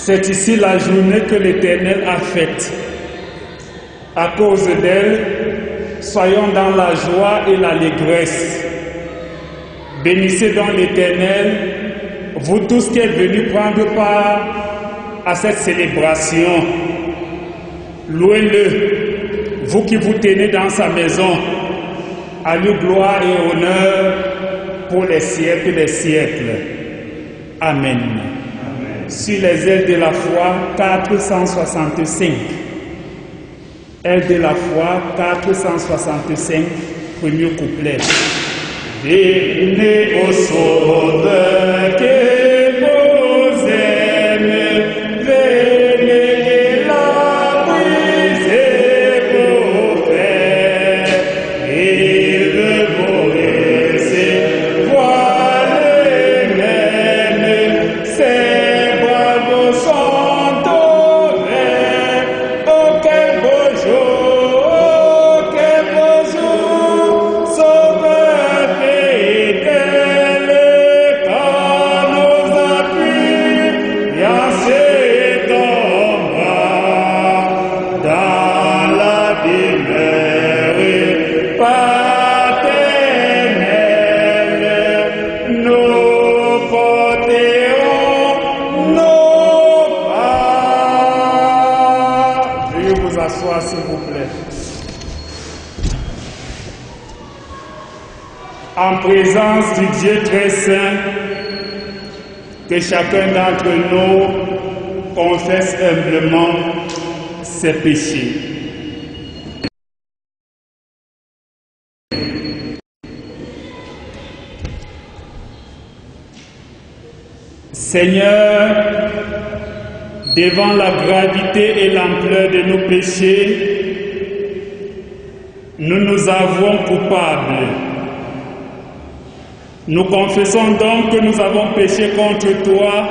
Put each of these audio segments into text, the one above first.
C'est ici la journée que l'Éternel a faite. À cause d'elle, soyons dans la joie et l'allégresse. Bénissez donc l'Éternel, vous tous qui êtes venus prendre part à cette célébration. Louez-le, vous qui vous tenez dans sa maison. À lui gloire et honneur pour les siècles des siècles. Amen. Sur les ailes de la foi, 465. Ailes de la foi, 465, premier couplet. Venez au Sauveur que vous aimez, venez et la brisez vos frères, et le Moïse, voilez même, ces bravos sont ouverts. Oh, quel beau jour, oh, quel beau jour, Sauveur fidèle, quand nous appuie, à cet endroit, dans la demeure paternelle, nous porterons nos pas. Veuillez vous asseoir, s'il vous plaît. En présence du Dieu très saint, que chacun d'entre nous confesse humblement ses péchés. Seigneur, devant la gravité et l'ampleur de nos péchés, nous nous avouons coupables. Nous confessons donc que nous avons péché contre toi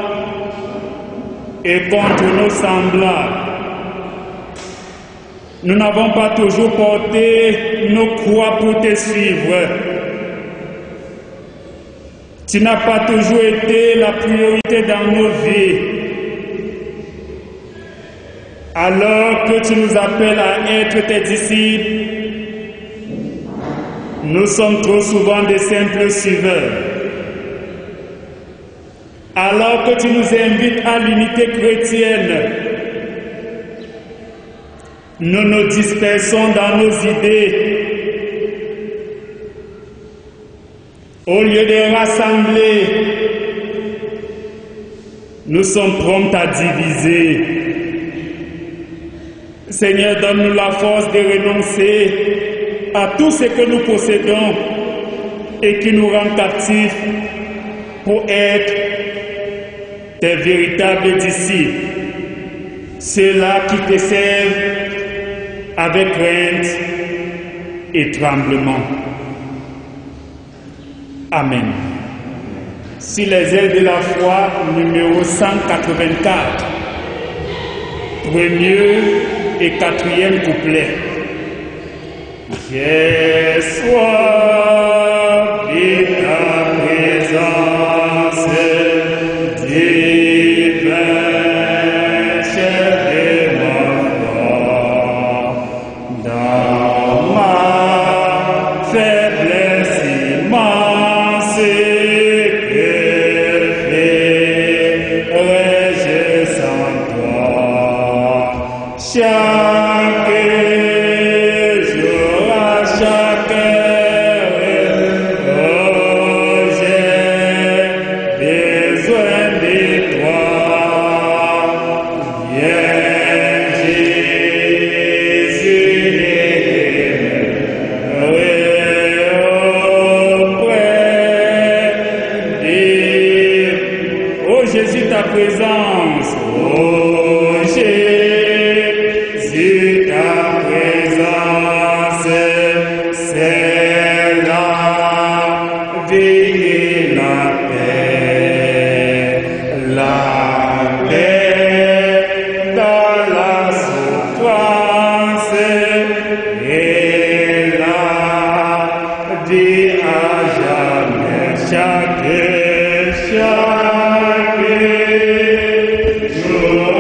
et contre nos semblables. Nous n'avons pas toujours porté nos croix pour te suivre. Tu n'as pas toujours été la priorité dans nos vies. Alors que tu nous appelles à être tes disciples, nous sommes trop souvent des simples suiveurs. Alors que tu nous invites à l'unité chrétienne, nous nous dispersons dans nos idées. Au lieu de rassembler, nous sommes prompts à diviser. Seigneur, donne-nous la force de renoncer à tout ce que nous possédons et qui nous rend captifs pour être tes véritables disciples, ceux-là qui te servent avec crainte et tremblement. Amen. Sur les ailes de la foi, numéro 184, premier et quatrième couplet. J'ai soif de ta présence divine, chef de ma foi, dans ma faiblesse immense, que ferai-je sans toi? Chaque jour à chaque heure, oh, j'ai besoin de toi. Viens, Jésus, oh Jésus, ta présence, oh Jésus, ta présence, c'est la vie et la paix dans la souffrance et la vie à jamais, chaque jour.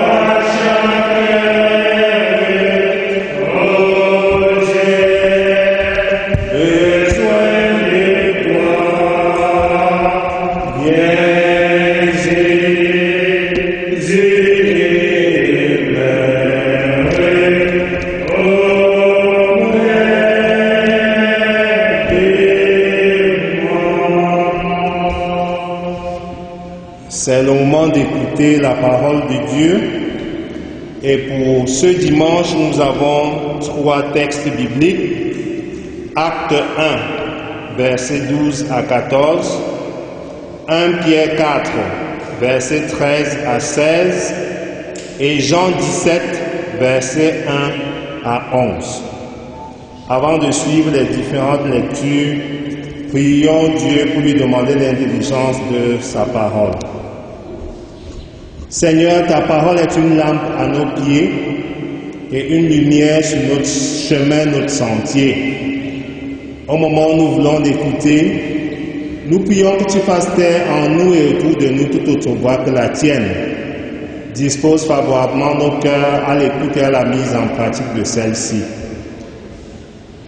C'est le moment d'écouter la parole de Dieu. Et pour ce dimanche, nous avons 3 textes bibliques. Acte 1, versets 12 à 14. 1 Pierre 4, versets 13 à 16. Et Jean 17, versets 1 à 11. Avant de suivre les différentes lectures, prions Dieu pour lui demander l'intelligence de sa parole. Seigneur, ta parole est une lampe à nos pieds et une lumière sur notre chemin, notre sentier. Au moment où nous voulons t'écouter, nous prions que tu fasses taire en nous et autour de nous toute autre voix que la tienne. Dispose favorablement nos cœurs à l'écoute et à la mise en pratique de celle-ci.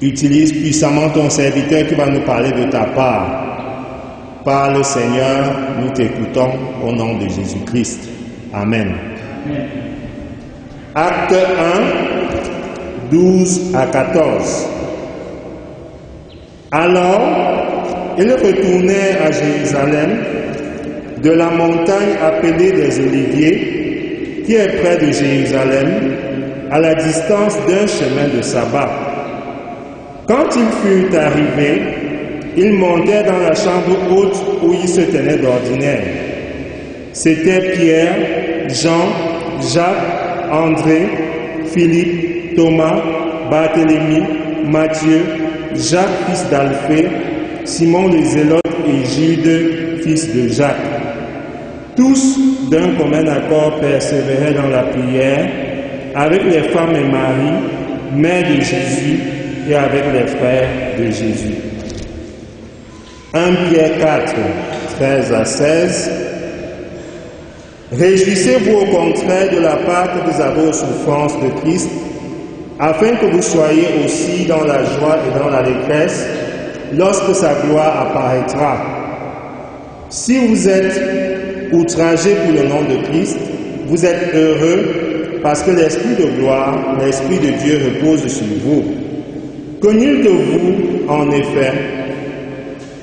Utilise puissamment ton serviteur qui va nous parler de ta part. Parle, Seigneur, nous t'écoutons au nom de Jésus-Christ. Amen. Acte 1, 12 à 14. Alors, il retournait à Jérusalem de la montagne appelée des Oliviers, qui est près de Jérusalem, à la distance d'un chemin de sabbat. Quand il fut arrivé, il montait dans la chambre haute où il se tenait d'ordinaire. C'étaient Pierre, Jean, Jacques, André, Philippe, Thomas, Barthélemy, Matthieu, Jacques fils d'Alphée, Simon le Zélote et Jude fils de Jacques. Tous, d'un commun accord, persévéraient dans la prière avec les femmes et Marie, mère de Jésus, et avec les frères de Jésus. 1 Pierre 4, 13 à 16. Réjouissez-vous au contraire de la part que vous avez aux souffrances de Christ, afin que vous soyez aussi dans la joie et dans l'allégresse lorsque sa gloire apparaîtra. Si vous êtes outragés pour le nom de Christ, vous êtes heureux parce que l'Esprit de gloire, l'Esprit de Dieu repose sur vous. Que nul de vous, en effet,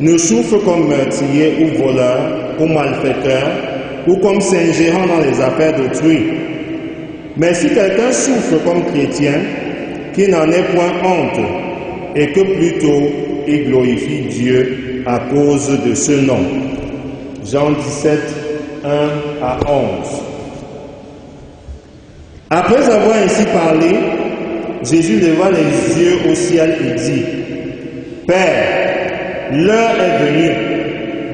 ne souffre comme meurtrier ou voleur ou malfaiteur ou comme s'ingérant dans les affaires d'autrui. Mais si quelqu'un souffre comme chrétien, qu'il n'en ait point honte et que plutôt il glorifie Dieu à cause de ce nom. Jean 17, 1 à 11. Après avoir ainsi parlé, Jésus leva les yeux au ciel et dit, « Père, l'heure est venue,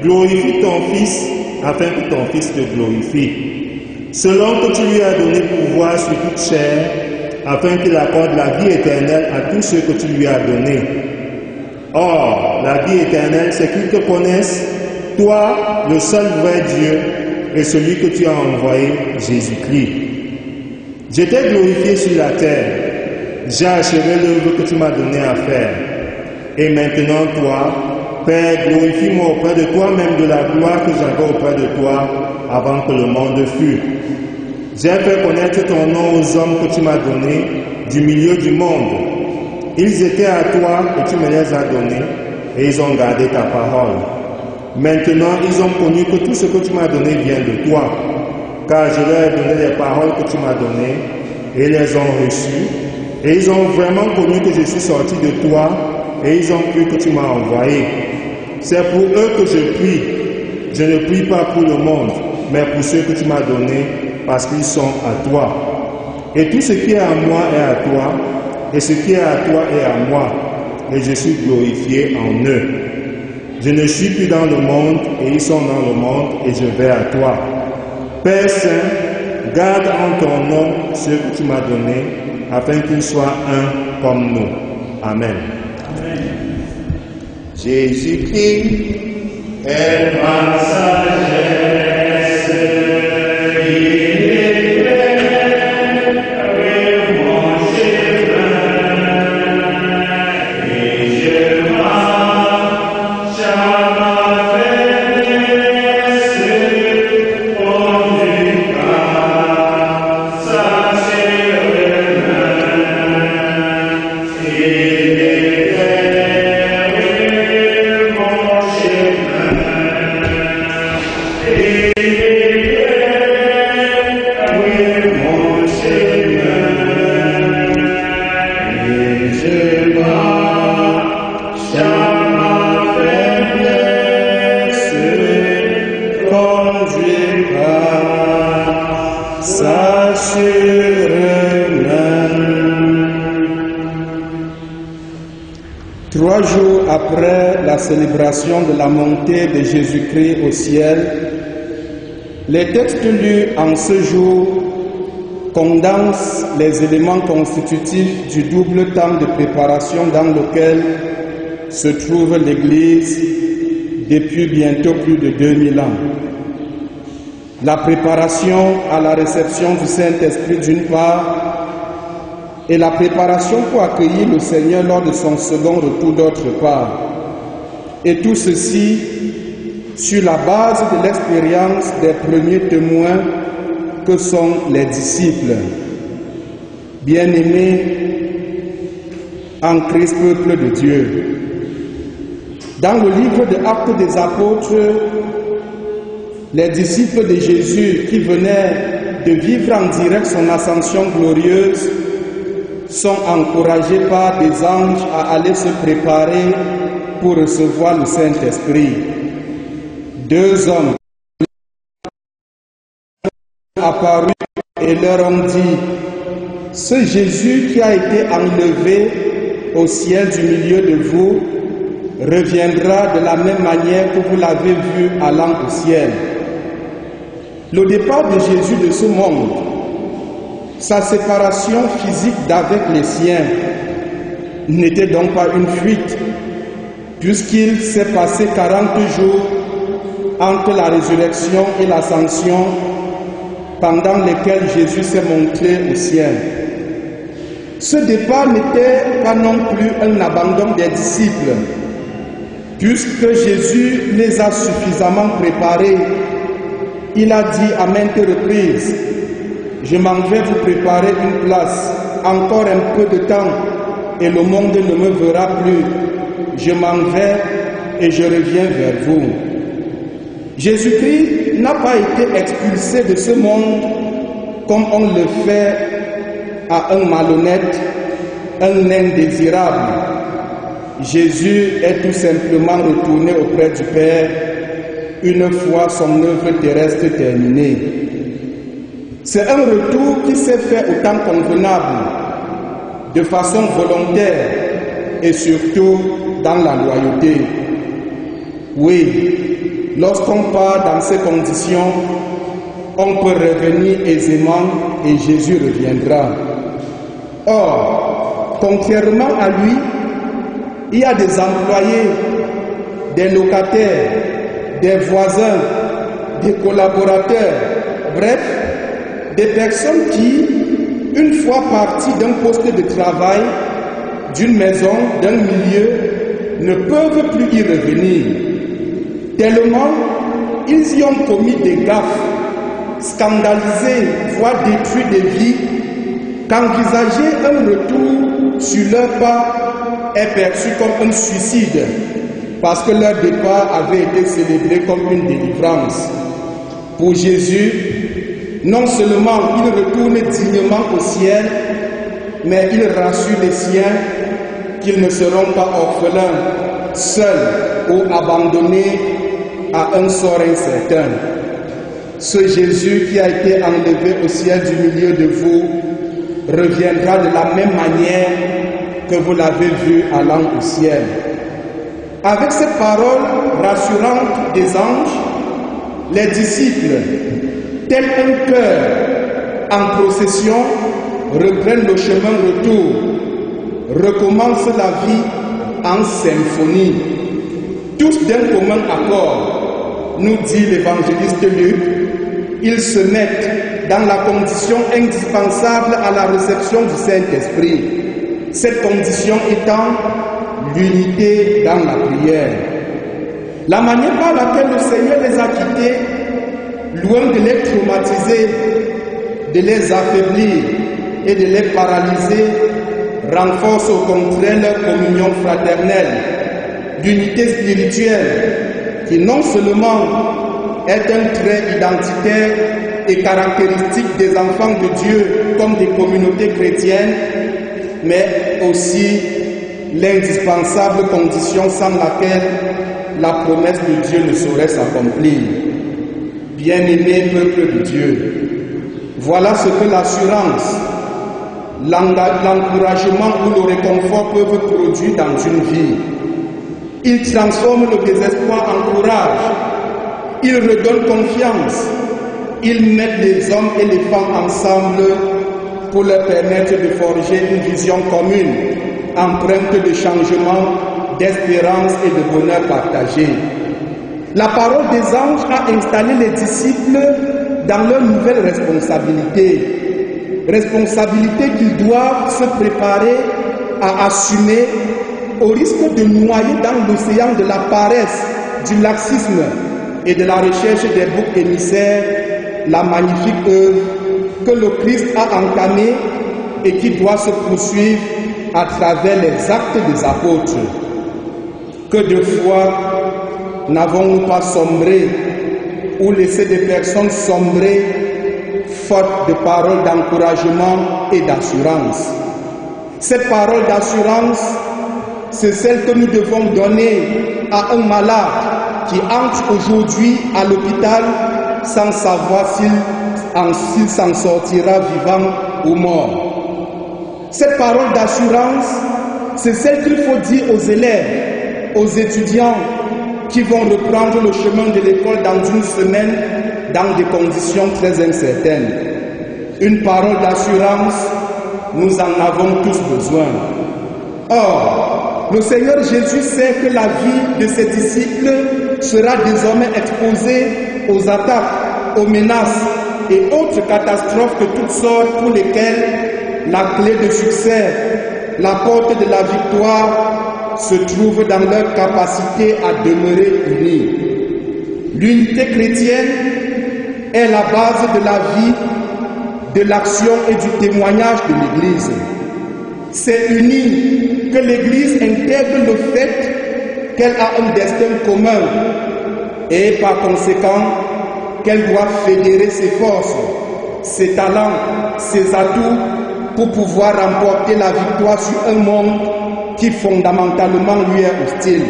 glorifie ton Fils, afin que ton Fils te glorifie, selon que tu lui as donné pouvoir sur toute chair, afin qu'il accorde la vie éternelle à tous ceux que tu lui as donnés. Or, la vie éternelle, c'est qu'ils te connaissent, toi, le seul vrai Dieu, et celui que tu as envoyé, Jésus-Christ. Je t'ai glorifié sur la terre. J'ai achevé l'œuvre que tu m'as donné à faire. Et maintenant, toi, Père, glorifie-moi auprès de toi-même de la gloire que j'avais auprès de toi avant que le monde fût. J'ai fait connaître ton nom aux hommes que tu m'as donnés du milieu du monde. Ils étaient à toi et tu me les as donnés et ils ont gardé ta parole. Maintenant, ils ont connu que tout ce que tu m'as donné vient de toi, car je leur ai donné les paroles que tu m'as données et ils les ont reçues. Et ils ont vraiment connu que je suis sorti de toi et ils ont cru que tu m'as envoyé. C'est pour eux que je prie. Je ne prie pas pour le monde, mais pour ceux que tu m'as donnés, parce qu'ils sont à toi. Et tout ce qui est à moi est à toi, et ce qui est à toi est à moi, et je suis glorifié en eux. Je ne suis plus dans le monde, et ils sont dans le monde, et je vais à toi. Père Saint, garde en ton nom ceux que tu m'as donnés, afin qu'ils soient un comme nous. Amen. Amen. Jésus-Christ est ma sagesse, il est plein avec mon chemin, et je marche à ma faiblesse, conduit par sa chère main, il est plein avec mon chemin. 3 jours après la célébration de la montée de Jésus-Christ au ciel, les textes lus en ce jour condensent les éléments constitutifs du double temps de préparation dans lequel se trouve l'Église depuis bientôt plus de 2000 ans. La préparation à la réception du Saint-Esprit d'une part, et la préparation pour accueillir le Seigneur lors de son second retour d'autre part. Et tout ceci sur la base de l'expérience des premiers témoins que sont les disciples. Bien-aimés en Christ, peuple de Dieu. Dans le livre des Actes des Apôtres, les disciples de Jésus qui venaient de vivre en direct son ascension glorieuse sont encouragés par des anges à aller se préparer pour recevoir le Saint-Esprit. 2 hommes apparus et leur ont dit: ce Jésus qui a été enlevé au ciel du milieu de vous reviendra de la même manière que vous l'avez vu allant au ciel. Le départ de Jésus de ce monde, sa séparation physique d'avec les siens, n'était donc pas une fuite, puisqu'il s'est passé 40 jours entre la résurrection et l'ascension, pendant lesquels Jésus s'est montré au ciel. Ce départ n'était pas non plus un abandon des disciples, puisque Jésus les a suffisamment préparés. Il a dit à maintes reprises: je m'en vais vous préparer une place, encore un peu de temps, et le monde ne me verra plus. Je m'en vais et je reviens vers vous. Jésus-Christ n'a pas été expulsé de ce monde comme on le fait à un malhonnête, un indésirable. Jésus est tout simplement retourné auprès du Père une fois son œuvre terrestre terminée. C'est un retour qui s'est fait au temps convenable, de façon volontaire et surtout dans la loyauté. Oui, lorsqu'on part dans ces conditions, on peut revenir aisément et Jésus reviendra. Or, contrairement à lui, il y a des employés, des locataires, des voisins, des collaborateurs, bref, des personnes qui, une fois parties d'un poste de travail, d'une maison, d'un milieu, ne peuvent plus y revenir. Tellement ils y ont commis des gaffes, scandalisé, voire détruit des vies, qu'envisager un retour sur leur pas est perçu comme un suicide, parce que leur départ avait été célébré comme une délivrance. Pour Jésus, non seulement il retourne dignement au ciel, mais il rassure les siens qu'ils ne seront pas orphelins, seuls ou abandonnés à un sort incertain. Ce Jésus qui a été enlevé au ciel du milieu de vous reviendra de la même manière que vous l'avez vu allant au ciel. Avec cette parole rassurante des anges, les disciples, tel un cœur en procession, reprennent le chemin retour, recommencent la vie en symphonie, tous d'un commun accord, nous dit l'évangéliste Luc. Ils se mettent dans la condition indispensable à la réception du Saint-Esprit, cette condition étant l'unité dans la prière. La manière par laquelle le Seigneur les a quittés, loin de les traumatiser, de les affaiblir et de les paralyser, renforce au contraire leur communion fraternelle, d'unité spirituelle, qui non seulement est un trait identitaire et caractéristique des enfants de Dieu comme des communautés chrétiennes, mais aussi l'indispensable condition sans laquelle la promesse de Dieu ne saurait s'accomplir. Bien-aimé peuple de Dieu, voilà ce que l'assurance l'encouragement ou le réconfort peuvent produire dans une vie. Il transforme le désespoir en courage. Il redonne confiance. Il met les hommes et les femmes ensemble pour leur permettre de forger une vision commune, empreinte de changement, d'espérance et de bonheur partagé. La parole des anges a installé les disciples dans leur nouvelle responsabilité. Responsabilité qu'ils doivent se préparer à assumer au risque de noyer dans l'océan de la paresse, du laxisme et de la recherche des boucs émissaires la magnifique œuvre que le Christ a entamée et qui doit se poursuivre à travers les actes des apôtres. Que de fois n'avons-nous pas sombré ou laissé des personnes sombrer faute de paroles d'encouragement et d'assurance. Cette parole d'assurance, c'est celle que nous devons donner à un malade qui entre aujourd'hui à l'hôpital sans savoir s'il s'en sortira vivant ou mort. Cette parole d'assurance, c'est celle qu'il faut dire aux élèves, aux étudiants qui vont reprendre le chemin de l'école dans une semaine dans des conditions très incertaines. Une parole d'assurance, nous en avons tous besoin. Or, le Seigneur Jésus sait que la vie de ses disciples sera désormais exposée aux attaques, aux menaces et autres catastrophes de toutes sortes pour lesquelles la clé de succès, la porte de la victoire se trouve dans leur capacité à demeurer unis. L'unité chrétienne est la base de la vie, de l'action et du témoignage de l'Église. C'est uni que l'Église intègre le fait qu'elle a un destin commun et par conséquent qu'elle doit fédérer ses forces, ses talents, ses atouts pour pouvoir remporter la victoire sur un monde qui fondamentalement lui est hostile.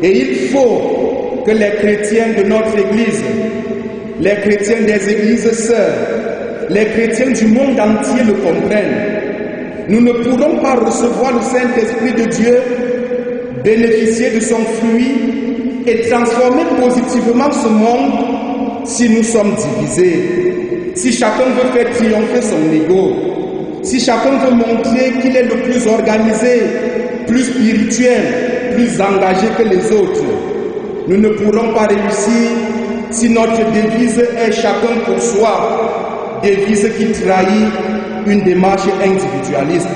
Et il faut que les chrétiens de notre Église, les chrétiens des églises sœurs, les chrétiens du monde entier le comprennent. Nous ne pourrons pas recevoir le Saint-Esprit de Dieu, bénéficier de son fruit et transformer positivement ce monde si nous sommes divisés, si chacun veut faire triompher son ego, si chacun veut montrer qu'il est le plus organisé, plus spirituel, plus engagé que les autres. Nous ne pourrons pas réussir si notre devise est chacun pour soi, devise qui trahit une démarche individualiste.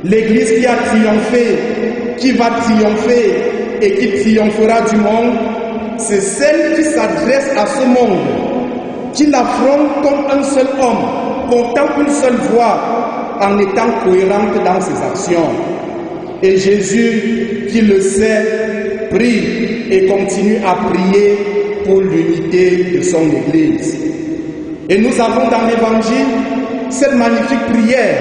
L'Église qui a triomphé, qui va triompher et qui triomphera du monde, c'est celle qui s'adresse à ce monde, qui l'affronte comme un seul homme, portant une seule voix, en étant cohérente dans ses actions. Et Jésus, qui le sait, prie et continue à prier pour l'unité de son Église. Et nous avons dans l'Évangile cette magnifique prière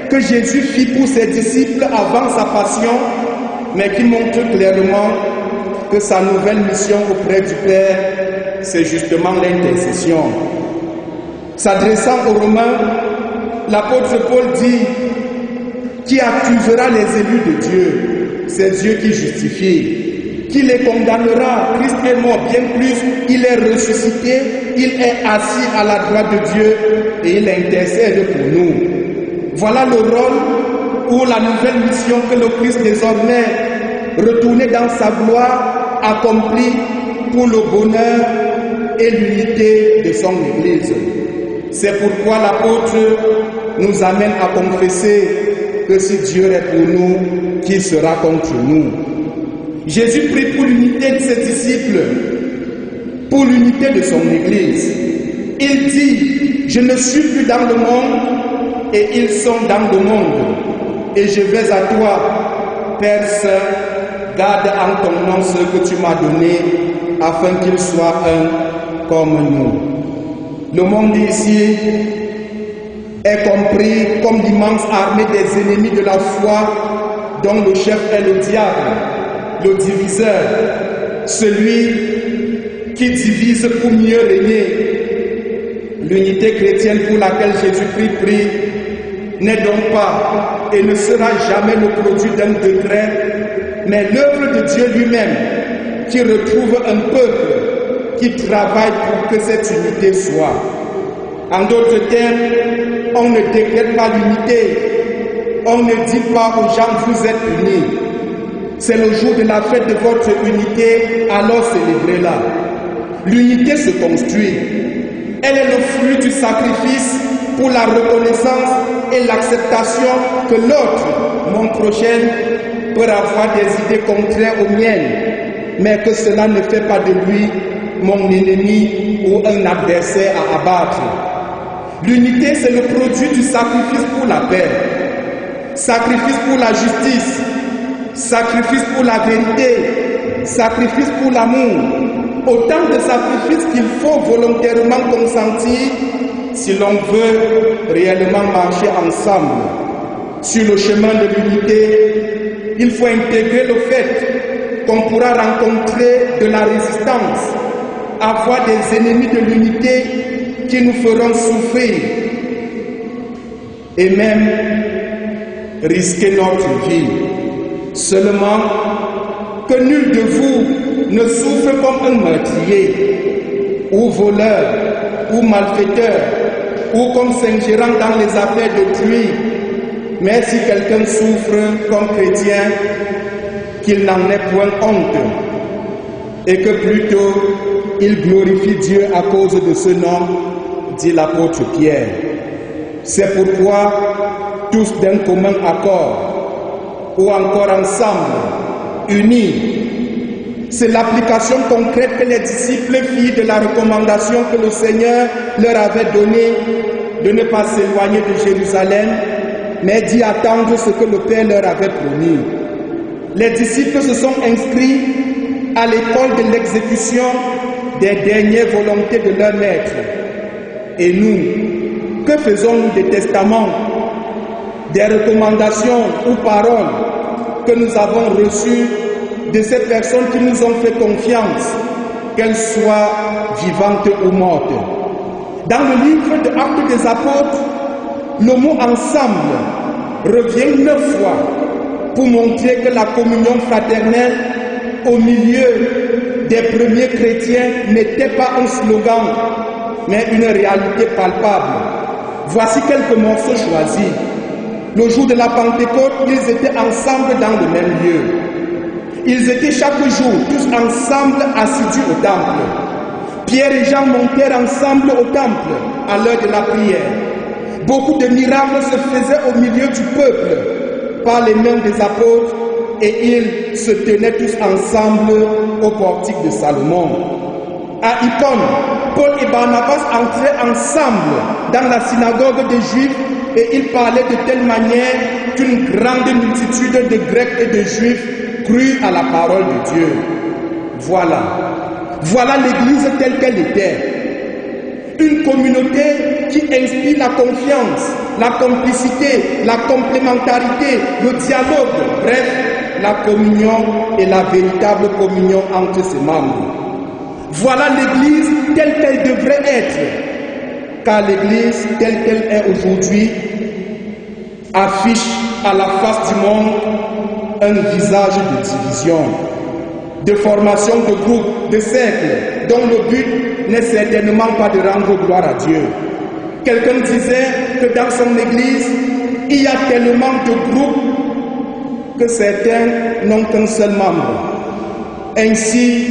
que Jésus fit pour ses disciples avant sa passion, mais qui montre clairement que sa nouvelle mission auprès du Père, c'est justement l'intercession. S'adressant aux Romains, l'apôtre Paul dit: qui accusera les élus de Dieu? C'est Dieu qui justifie. Qui les condamnera? Christ est mort, bien plus, il est ressuscité, il est assis à la droite de Dieu et il intercède pour nous. Voilà le rôle ou la nouvelle mission que le Christ désormais, retourné dans sa gloire, accomplit pour le bonheur et l'unité de son Église. C'est pourquoi l'apôtre nous amène à confesser que si Dieu est pour nous, qui sera contre nous? Jésus prie pour l'unité de ses disciples, pour l'unité de son Église. Il dit: je ne suis plus dans le monde et ils sont dans le monde. Et je vais à toi, Père Saint, garde en ton nom ce que tu m'as donné, afin qu'ils soient un comme nous. Le monde ici est compris comme l'immense armée des ennemis de la foi, dont le chef est le diable, le diviseur, celui qui divise pour mieux régner. L'unité chrétienne pour laquelle Jésus-Christ prie n'est donc pas et ne sera jamais le produit d'un décret, mais l'œuvre de Dieu lui-même qui retrouve un peuple qui travaille pour que cette unité soit. En d'autres termes, on ne décrète pas l'unité, on ne dit pas aux gens vous êtes unis. C'est le jour de la fête de votre unité, alors célébrez-la. L'unité se construit. Elle est le fruit du sacrifice pour la reconnaissance et l'acceptation que l'autre, mon prochain, peut avoir des idées contraires aux miennes, mais que cela ne fait pas de lui mon ennemi ou un adversaire à abattre. L'unité, c'est le produit du sacrifice pour la paix, sacrifice pour la justice, sacrifice pour la vérité, sacrifice pour l'amour. Autant de sacrifices qu'il faut volontairement consentir si l'on veut réellement marcher ensemble. Sur le chemin de l'unité, il faut intégrer le fait qu'on pourra rencontrer de la résistance, avoir des ennemis de l'unité qui nous feront souffrir et même risquer notre vie. Seulement que nul de vous ne souffre comme un meurtrier, ou voleur, ou malfaiteur, ou comme s'ingérant dans les affaires d'autrui. Mais si quelqu'un souffre comme chrétien, qu'il n'en ait point honte, et que plutôt il glorifie Dieu à cause de ce nom, dit l'apôtre Pierre. C'est pourquoi, tous d'un commun accord, ou encore ensemble, unis, c'est l'application concrète que les disciples firent de la recommandation que le Seigneur leur avait donnée de ne pas s'éloigner de Jérusalem, mais d'y attendre ce que le Père leur avait promis. Les disciples se sont inscrits à l'école de l'exécution des dernières volontés de leur maître. Et nous, que faisons-nous des testaments, des recommandations ou paroles que nous avons reçues de ces personnes qui nous ont fait confiance, qu'elles soient vivantes ou mortes? Dans le livre de Actes des Apôtres, le mot ensemble revient 9 fois pour montrer que la communion fraternelle au milieu des premiers chrétiens n'était pas un slogan, mais une réalité palpable. Voici quelques morceaux choisis. Le jour de la Pentecôte, ils étaient ensemble dans le même lieu. Ils étaient chaque jour tous ensemble assidus au temple. Pierre et Jean montèrent ensemble au temple à l'heure de la prière. Beaucoup de miracles se faisaient au milieu du peuple par les mains des apôtres et ils se tenaient tous ensemble au portique de Salomon. À Icône, Paul et Barnabas entraient ensemble dans la synagogue des Juifs et ils parlaient de telle manière qu'une grande multitude de Grecs et de Juifs crut à la parole de Dieu. Voilà l'Église telle qu'elle était. Une communauté qui inspire la confiance, la complicité, la complémentarité, le dialogue, bref, la communion et la véritable communion entre ses membres. Voilà l'Église telle qu'elle devrait être, car l'Église telle qu'elle est aujourd'hui affiche à la face du monde un visage de division, de formation de groupes, de cercles, dont le but n'est certainement pas de rendre gloire à Dieu. Quelqu'un disait que dans son église, il y a tellement de groupes que certains n'ont qu'un seul membre. Ainsi,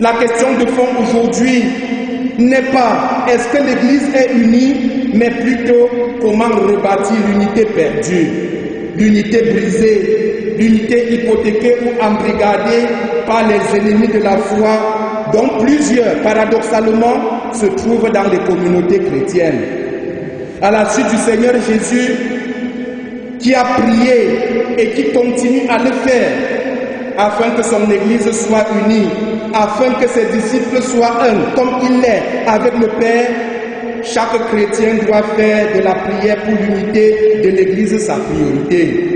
la question de fond aujourd'hui n'est pas est-ce que l'église est unie, mais plutôt comment rebâtir l'unité perdue, l'unité brisée, l'unité hypothéquée ou embrigadée par les ennemis de la foi, dont plusieurs, paradoxalement, se trouvent dans les communautés chrétiennes. À la suite du Seigneur Jésus, qui a prié et qui continue à le faire, afin que son Église soit unie, afin que ses disciples soient un, comme il l'est avec le Père, chaque chrétien doit faire de la prière pour l'unité de l'Église sa priorité,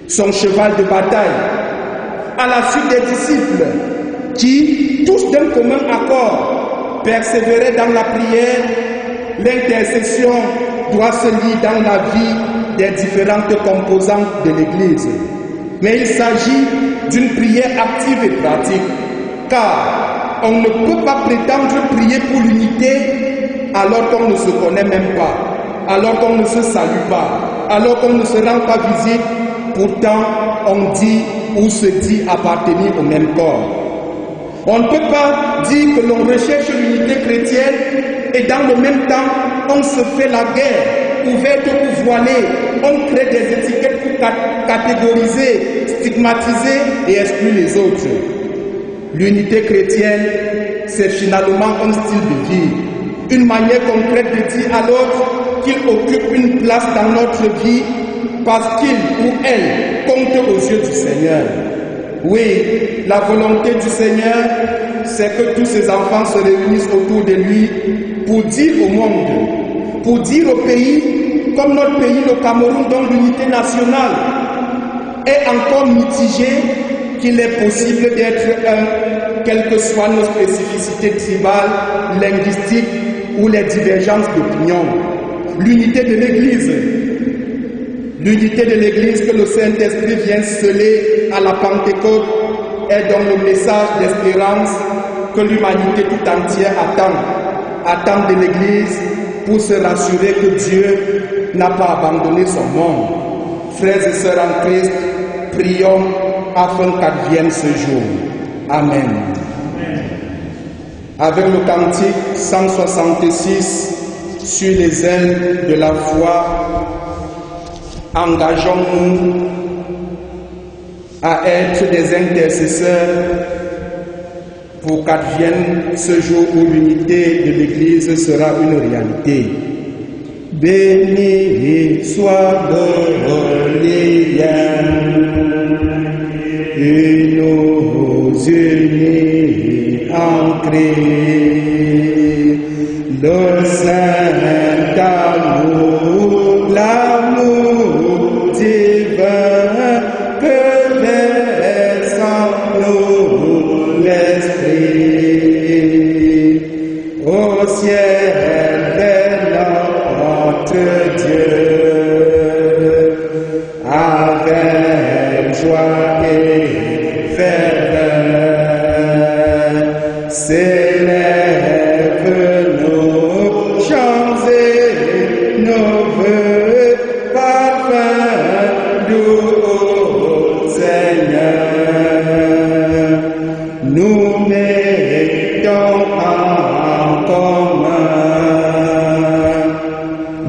son cheval de bataille. À la suite des disciples, qui, tous d'un commun accord, persévéraient dans la prière, l'intercession doit se lire dans la vie des différentes composantes de l'Église. Mais il s'agit d'une prière active et pratique, car on ne peut pas prétendre prier pour l'unité alors qu'on ne se connaît même pas, alors qu'on ne se salue pas, alors qu'on ne se rend pas visite, pourtant on dit ou se dit appartenir au même corps. On ne peut pas dire que l'on recherche l'unité chrétienne et dans le même temps on se fait la guerre, ouverte ou voilée, on crée des étiquettes pour catégoriser, stigmatiser et exclure les autres. L'unité chrétienne, c'est finalement un style de vie, une manière concrète de dire à l'autre qu'il occupe une place dans notre vie parce qu'il ou elle compte aux yeux du Seigneur. Oui, la volonté du Seigneur, c'est que tous ses enfants se réunissent autour de lui pour dire au monde, pour dire au pays, comme notre pays, le Cameroun, dont l'unité nationale est encore mitigée, qu'il est possible d'être un, quelles que soient nos spécificités tribales, linguistiques ou les divergences d'opinion. L'unité de l'Église. L'unité de l'Église que le Saint-Esprit vient sceller à la Pentecôte est donc le message d'espérance que l'humanité tout entière attend de l'Église pour se rassurer que Dieu n'a pas abandonné son monde. Frères et sœurs en Christ, prions afin qu'advienne ce jour. Amen. Avec le cantique 166 sur les ailes de la foi, engageons-nous à être des intercesseurs pour qu'advienne ce jour où l'unité de l'Église sera une réalité. Béni soit le lien et nos unis en Christ, le saint amour, l'amour divin que verse en nous l'Esprit au ciel vers notre Dieu avec joie et ferveur s'élève nos chants et nos vœux parfums du Seigneur. Nous mettons en commun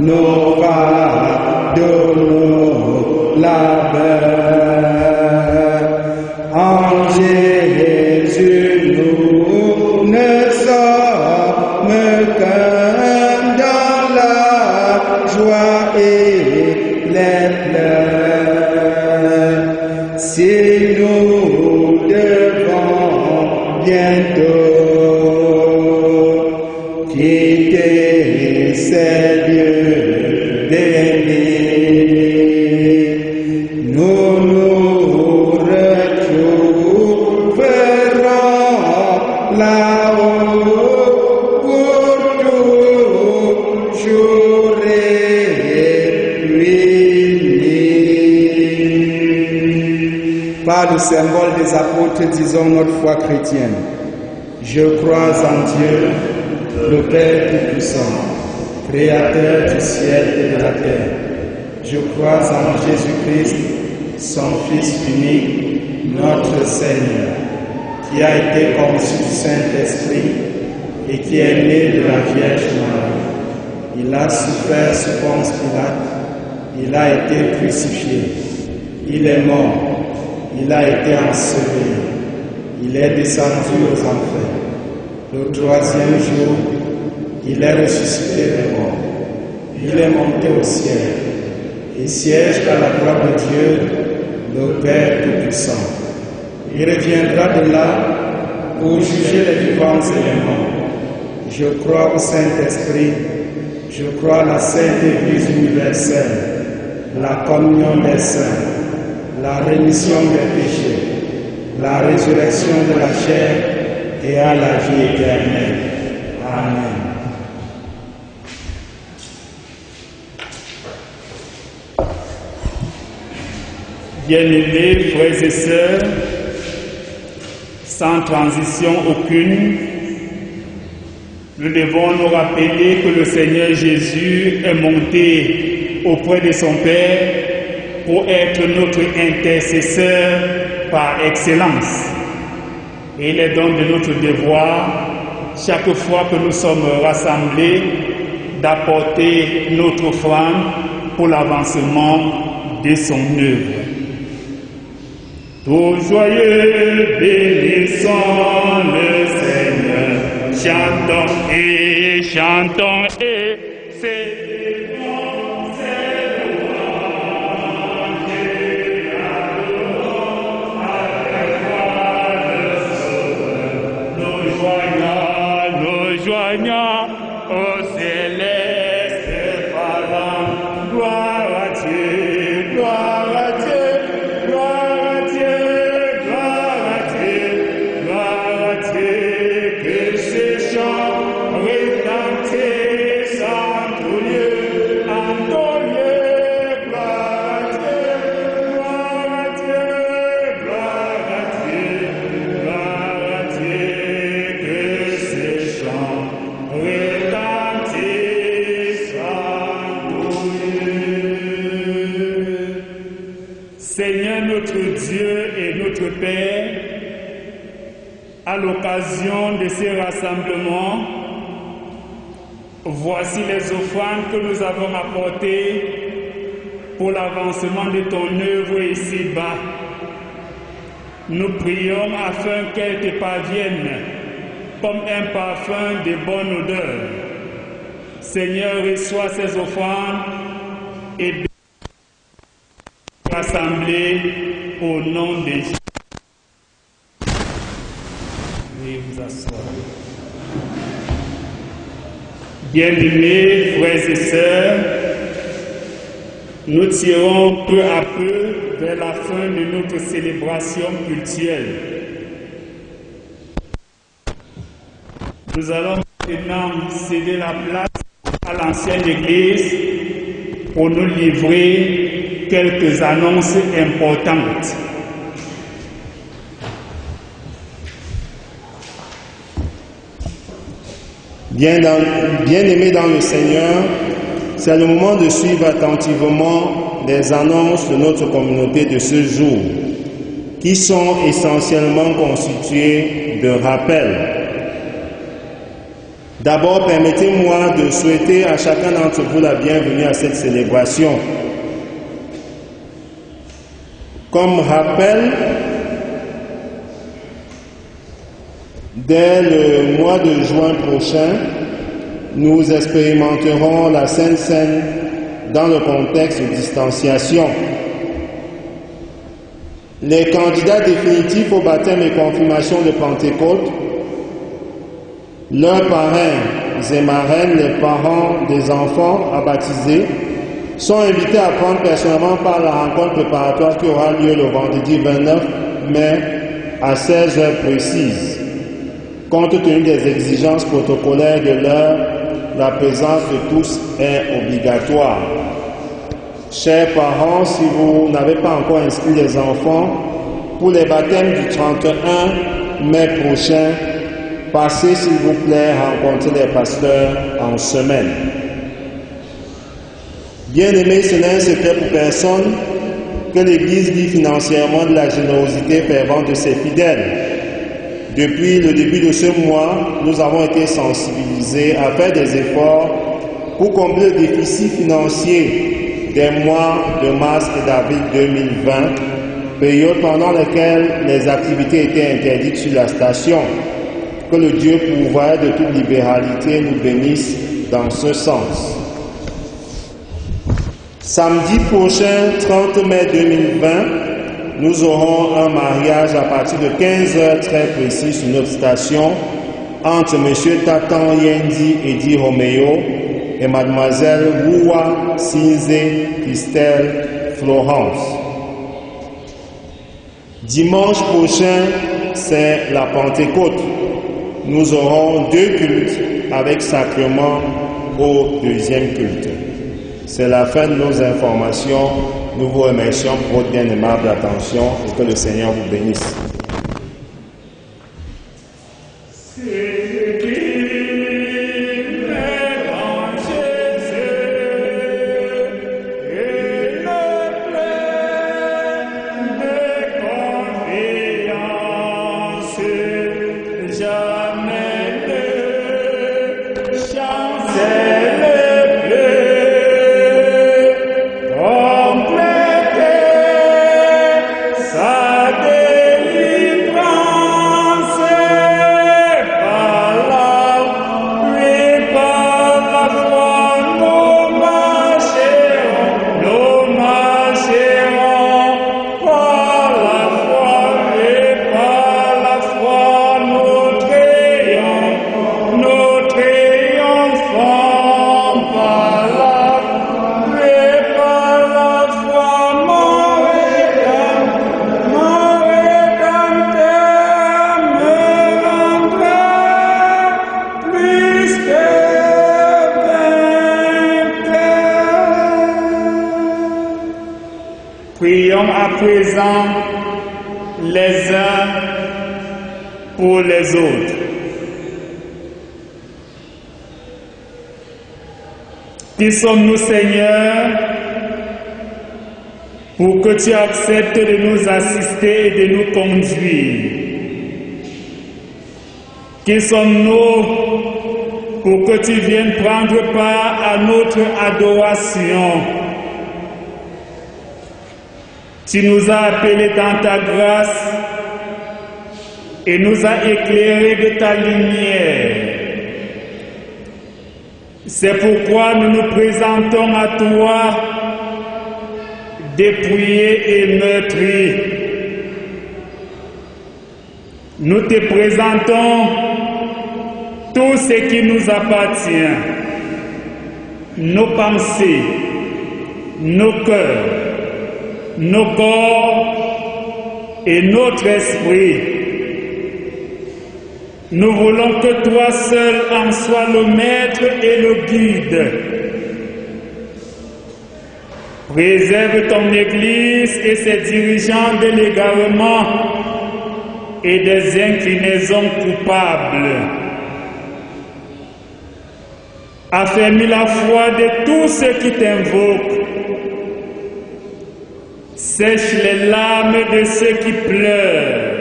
nos fardeaux, nos labeurs. En Jésus, nous ne sommes qu'un dans la joie et les pleurs. Si nous devons bientôt quitter ces lieux bénis, nous nous retrouverons là-haut pour toujours réunis. Par le symbole des apôtres, disons notre foi chrétienne. Je crois en Dieu, le Père Tout-Puissant, Créateur du ciel et de la terre. Je crois en Jésus-Christ, son Fils unique, notre Seigneur, qui a été conçu du Saint-Esprit et qui est né de la Vierge Marie. Il a souffert sous Ponce Pilate, il a été crucifié, il est mort, il a été enseveli, il est descendu aux enfers. Le troisième jour, il est ressuscité des morts. Il est monté au ciel et siège à la droite de Dieu, le Père Tout-Puissant. Il reviendra de là pour juger les vivants et les morts. Je crois au Saint-Esprit, je crois à la Sainte Église universelle, la communion des saints, la rémission des péchés, la résurrection de la chair et à la vie éternelle. Amen. Bien-aimés frères et sœurs, sans transition aucune, nous devons nous rappeler que le Seigneur Jésus est monté auprès de son Père pour être notre intercesseur par excellence. Et il est donc de notre devoir, chaque fois que nous sommes rassemblés, d'apporter notre offrande pour l'avancement de son œuvre. Tout joyeux, bénissons le Seigneur, chantons et célébrons ses louanges et adorons avec foi le Sauveur. Nous joignons au céleste Parent, gloire à Dieu, gloire à Dieu. Seigneur notre Dieu et notre Père, à l'occasion de ces rassemblements, voici les offrandes que nous avons apportées pour l'avancement de ton œuvre ici-bas. Nous prions afin qu'elles te parviennent comme un parfum de bonne odeur. Seigneur, reçois ces offrandes et rassemblés au nom de Jésus. Veuillez vous asseoir. Bien-aimés frères et sœurs, nous tirons peu à peu vers la fin de notre célébration cultuelle. Nous allons maintenant céder la place à l'ancienne Église pour nous livrer quelques annonces importantes. Bien-aimés dans le Seigneur, c'est le moment de suivre attentivement les annonces de notre communauté de ce jour, qui sont essentiellement constituées de rappels. D'abord, permettez-moi de souhaiter à chacun d'entre vous la bienvenue à cette célébration. Comme rappel, dès le mois de juin prochain, nous expérimenterons la Sainte Seine dans le contexte de distanciation. Les candidats définitifs au baptême et confirmation de Pentecôte, leurs parrains et marraines, les parents des enfants à baptiser, sont invités à prendre personnellement part à la rencontre préparatoire qui aura lieu le vendredi 29 mai à 16 heures précises. Compte tenu des exigences protocolaires de l'heure, la présence de tous est obligatoire. Chers parents, si vous n'avez pas encore inscrit les enfants, pour les baptêmes du 31 mai prochain, passez s'il vous plaît rencontrer les pasteurs en semaine. Bien-aimés, ce n'est un secret pour personne que l'Église vit financièrement de la générosité fervente de ses fidèles. Depuis le début de ce mois, nous avons été sensibilisés à faire des efforts pour combler le déficit financier des mois de mars et d'avril 2020, période pendant laquelle les activités étaient interdites sur la station. Que le Dieu pourvoyeur de toute libéralité nous bénisse dans ce sens. Samedi prochain, 30 mai 2020, nous aurons un mariage à partir de 15h très précis sur notre station entre M. Tatan Yendi Edi Romeo et Mademoiselle Wua Sinze Christelle Florence. Dimanche prochain, c'est la Pentecôte. Nous aurons 2 cultes avec sacrement au 2e culte. C'est la fin de nos informations. nous vous remercions pour votre bien aimable attention et que le Seigneur vous bénisse. Prions à présent les uns pour les autres. Qui sommes-nous, Seigneur, pour que tu acceptes de nous assister et de nous conduire? Qui sommes-nous pour que tu viennes prendre part à notre adoration? Tu nous as appelés dans ta grâce et nous as éclairés de ta lumière. C'est pourquoi nous nous présentons à toi, dépouillés et meurtris. Nous te présentons tout ce qui nous appartient, nos pensées, nos cœurs, nos corps et notre esprit. Nous voulons que toi seul en sois le maître et le guide. Préserve ton Église et ses dirigeants de l'égarement et des inclinaisons coupables. Affermis la foi de tous ceux qui t'invoquent. Sèche les larmes de ceux qui pleurent.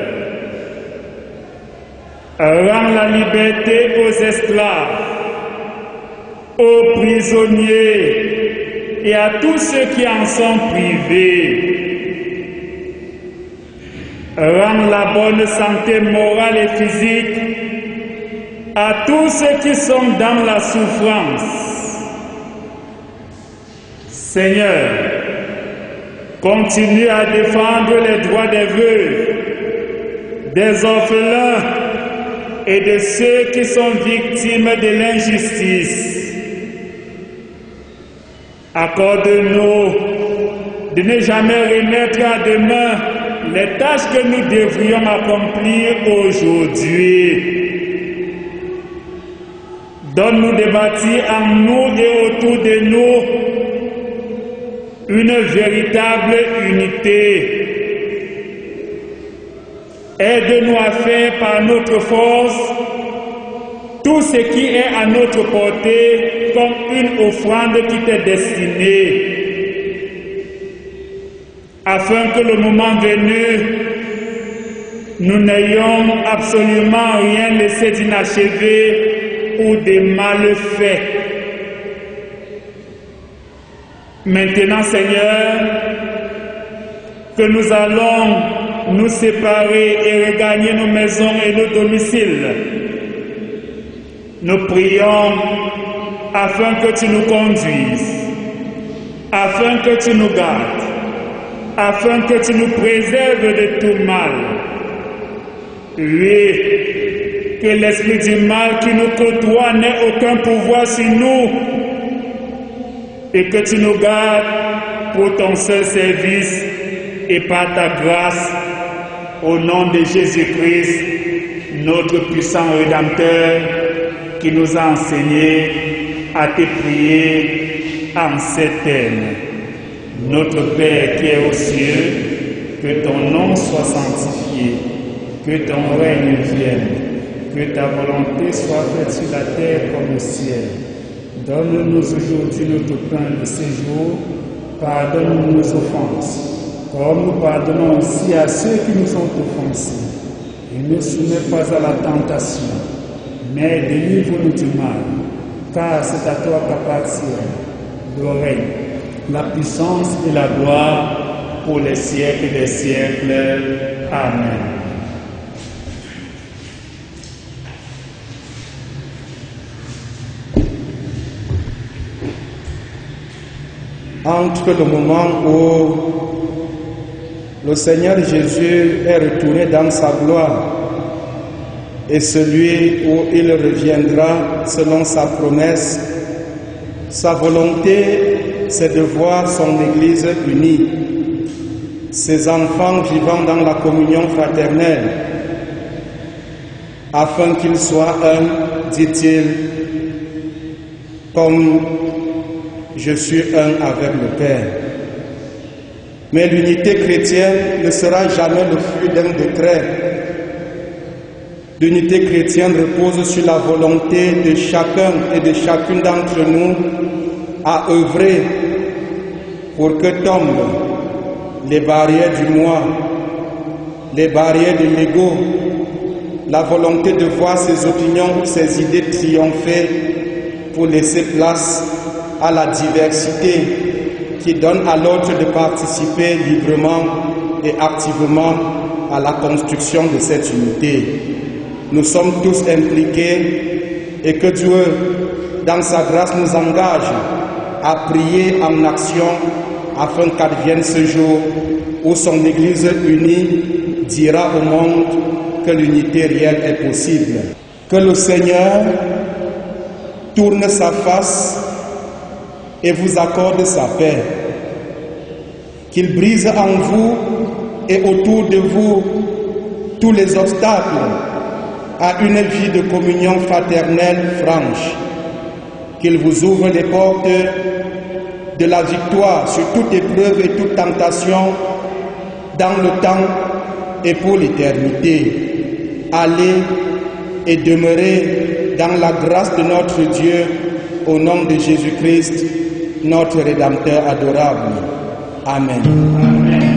Rends la liberté aux esclaves, aux prisonniers et à tous ceux qui en sont privés. Rends la bonne santé morale et physique à tous ceux qui sont dans la souffrance. Seigneur, continue à défendre les droits des veuves, des orphelins et de ceux qui sont victimes de l'injustice. Accorde-nous de ne jamais remettre à demain les tâches que nous devrions accomplir aujourd'hui. Donne-nous de bâtir en nous et autour de nous une véritable unité. Aide-nous à faire par notre force tout ce qui est à notre portée comme une offrande qui t'est destinée, afin que le moment venu, nous n'ayons absolument rien laissé d'inachevé ou de mal fait. Maintenant, Seigneur, que nous allons nous séparer et regagner nos maisons et nos domiciles, nous prions afin que tu nous conduises, afin que tu nous gardes, afin que tu nous préserves de tout mal. Oui, que l'esprit du mal qui nous côtoie n'ait aucun pouvoir sur nous, et que tu nous gardes pour ton seul service et par ta grâce, au nom de Jésus-Christ, notre puissant Rédempteur, qui nous a enseigné à te prier en ces termes. Notre Père qui est aux cieux, que ton nom soit sanctifié, que ton règne vienne, que ta volonté soit faite sur la terre comme au ciel. Donne-nous aujourd'hui notre pain de ce jour, pardonne-nous nos offenses, comme nous pardonnons aussi à ceux qui nous ont offensés. Et ne soumets pas à la tentation, mais délivre-nous du mal, car c'est à toi qu'appartient le règne, la puissance et la gloire pour les siècles des siècles. Amen. Entre le moment où le Seigneur Jésus est retourné dans sa gloire et celui où il reviendra selon sa promesse, sa volonté, c'est de voir son Église unie, ses enfants vivant dans la communion fraternelle, afin qu'ils soient un, dit-il, comme je suis un avec le Père. Mais l'unité chrétienne ne sera jamais le fruit d'un décret. L'unité chrétienne repose sur la volonté de chacun et de chacune d'entre nous à œuvrer pour que tombent les barrières du moi, les barrières de l'ego, la volonté de voir ses opinions ou ses idées triompher pour laisser place à la diversité qui donne à l'autre de participer librement et activement à la construction de cette unité. Nous sommes tous impliqués et que Dieu, dans sa grâce, nous engage à prier en action afin qu'advienne ce jour où son Église unie dira au monde que l'unité réelle est possible. Que le Seigneur tourne sa face et vous accorde sa paix. Qu'il brise en vous et autour de vous tous les obstacles à une vie de communion fraternelle franche. Qu'il vous ouvre les portes de la victoire sur toute épreuve et toute tentation dans le temps et pour l'éternité. Allez et demeurez dans la grâce de notre Dieu au nom de Jésus-Christ, notre Rédempteur adorable. Amen. Amen.